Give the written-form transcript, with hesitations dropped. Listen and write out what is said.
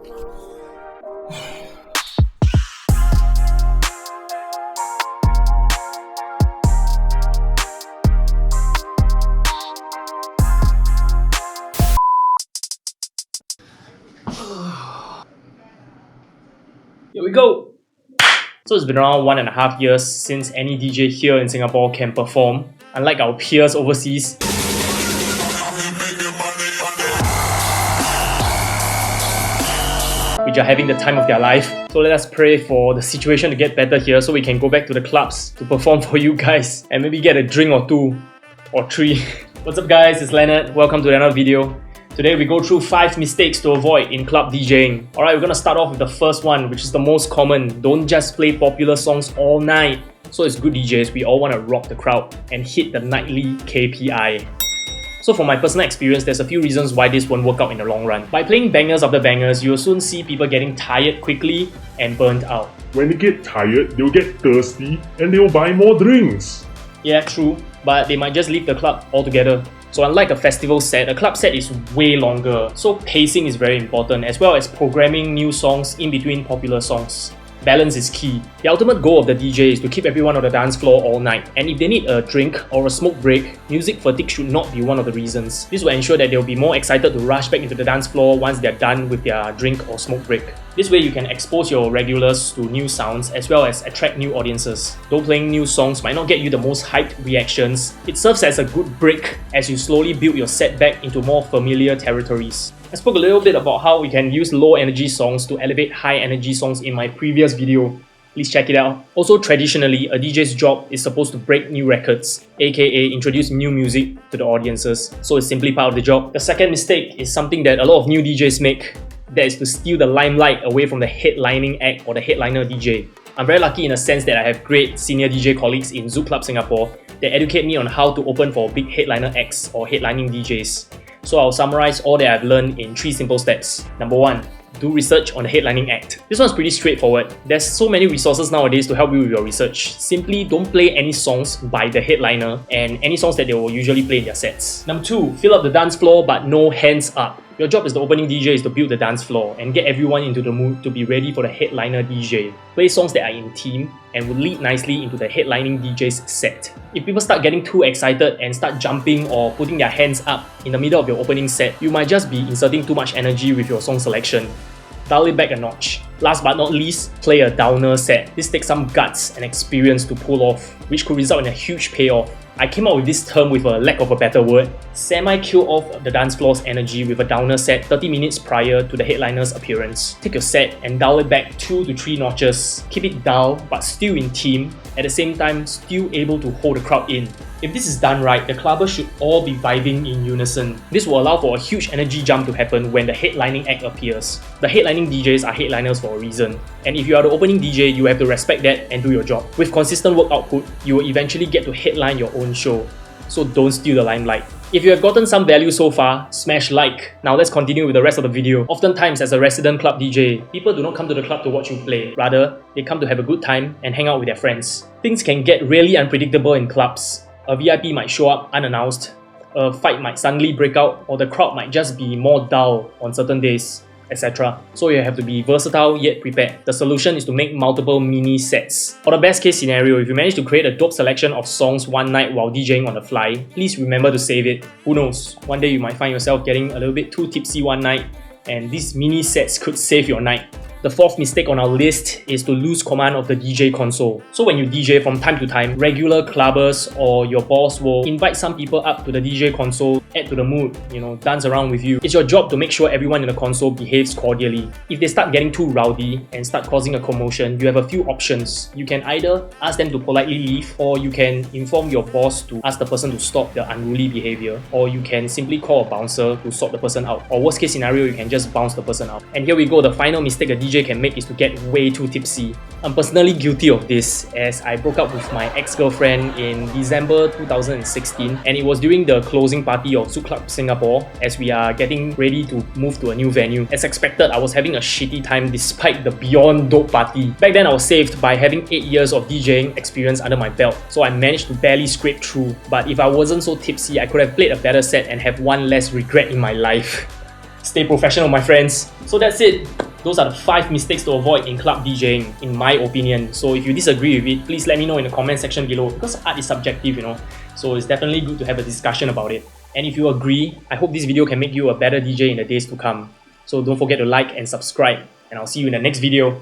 Here we go! So it's been around 1.5 years since any DJ here in Singapore can perform, unlike our peers overseas. Which are having the time of their life. So let us pray for the situation to get better here so we can go back to the clubs to perform for you guys and maybe get a drink or 2 or 3. What's up guys, it's LeNERD. Welcome to another video. Today we go through 5 mistakes to avoid in club DJing. Alright, we're gonna start off with the first one, which is the most common. Don't just play popular songs all night. So as good DJs, we all want to rock the crowd and hit the nightly KPI. So from my personal experience, there's a few reasons why this won't work out in the long run. By playing bangers after bangers, you'll soon see people getting tired quickly and burnt out. When they get tired, they'll get thirsty and they'll buy more drinks. Yeah, true, but they might just leave the club altogether. So unlike a festival set, a club set is way longer, so pacing is very important, as well as programming new songs in between popular songs. Balance is key. The ultimate goal of the DJ is to keep everyone on the dance floor all night, and if they need a drink or a smoke break, music fatigue should not be one of the reasons. This will ensure that they'll be more excited to rush back into the dance floor once they're done with their drink or smoke break. This way you can expose your regulars to new sounds as well as attract new audiences. Though playing new songs might not get you the most hyped reactions, it serves as a good break as you slowly build your set back into more familiar territories. I spoke a little bit about how we can use low energy songs to elevate high energy songs in my previous video. Please check it out. Also, traditionally, a DJ's job is supposed to break new records, aka introduce new music to the audiences, so it's simply part of the job. The second mistake is something that a lot of new DJs make. That is to steal the limelight away from the headlining act or the headliner DJ. I'm very lucky in a sense that I have great senior DJ colleagues in Zouk Club Singapore that educate me on how to open for big headliner acts or headlining DJs. So I'll summarize all that I've learned in 3 simple steps. Number 1. Do research on the headlining act. This one's pretty straightforward. There's so many resources nowadays to help you with your research. Simply don't play any songs by the headliner and any songs that they will usually play in their sets. Number 2. Fill up the dance floor but no hands up. Your job as the opening DJ is to build the dance floor and get everyone into the mood to be ready for the headliner DJ. Play songs that are in theme and will lead nicely into the headlining DJ's set. If people start getting too excited and start jumping or putting their hands up in the middle of your opening set, you might just be inserting too much energy with your song selection. Dial it back a notch. Last but not least, play a downer set. This takes some guts and experience to pull off, which could result in a huge payoff. I came up with this term with a lack of a better word. Semi-kill off the dance floor's energy with a downer set 30 minutes prior to the headliner's appearance. Take your set and dial it back 2 to 3 notches. Keep it down but still in theme, at the same time still able to hold the crowd in. If this is done right, the clubbers should all be vibing in unison. This will allow for a huge energy jump to happen when the headlining act appears. The headlining DJs are headliners for a reason, and if you are the opening DJ, you have to respect that and do your job. With consistent work output, you will eventually get to headline your own show. So don't steal the limelight. If you have gotten some value so far, smash like. Now let's continue with the rest of the video. Oftentimes as a resident club DJ, people do not come to the club to watch you play. Rather, they come to have a good time and hang out with their friends. Things can get really unpredictable in clubs. A VIP might show up unannounced, a fight might suddenly break out, or the crowd might just be more dull on certain days, etc. So you have to be versatile yet prepared. The solution is to make multiple mini sets. For the best case scenario, if you manage to create a dope selection of songs one night while DJing on the fly, please remember to save it. Who knows, one day you might find yourself getting a little bit too tipsy one night, and these mini sets could save your night. The 4th mistake on our list is to lose command of the DJ console. So when you DJ from time to time, regular clubbers or your boss will invite some people up to the DJ console, add to the mood, dance around with you. It's your job to make sure everyone in the console behaves cordially. If they start getting too rowdy and start causing a commotion, you have a few options. You can either ask them to politely leave, or you can inform your boss to ask the person to stop the unruly behavior, or you can simply call a bouncer to sort the person out. Or worst case scenario, you can just bounce the person out. And here we go, the final mistake a DJ can make is to get way too tipsy. I'm personally guilty of this, as I broke up with my ex-girlfriend in December 2016, and it was during the closing party of Zouk Club Singapore as we are getting ready to move to a new venue. As expected, I was having a shitty time despite the beyond dope party. Back then I was saved by having 8 years of DJing experience under my belt, so I managed to barely scrape through. But if I wasn't so tipsy, I could have played a better set and have one less regret in my life. Stay professional, my friends. So that's it. Those are the 5 mistakes to avoid in club DJing, in my opinion. So if you disagree with it, please let me know in the comment section below, because art is subjective, you know. So it's definitely good to have a discussion about it. And if you agree, I hope this video can make you a better DJ in the days to come. So don't forget to like and subscribe, and I'll see you in the next video.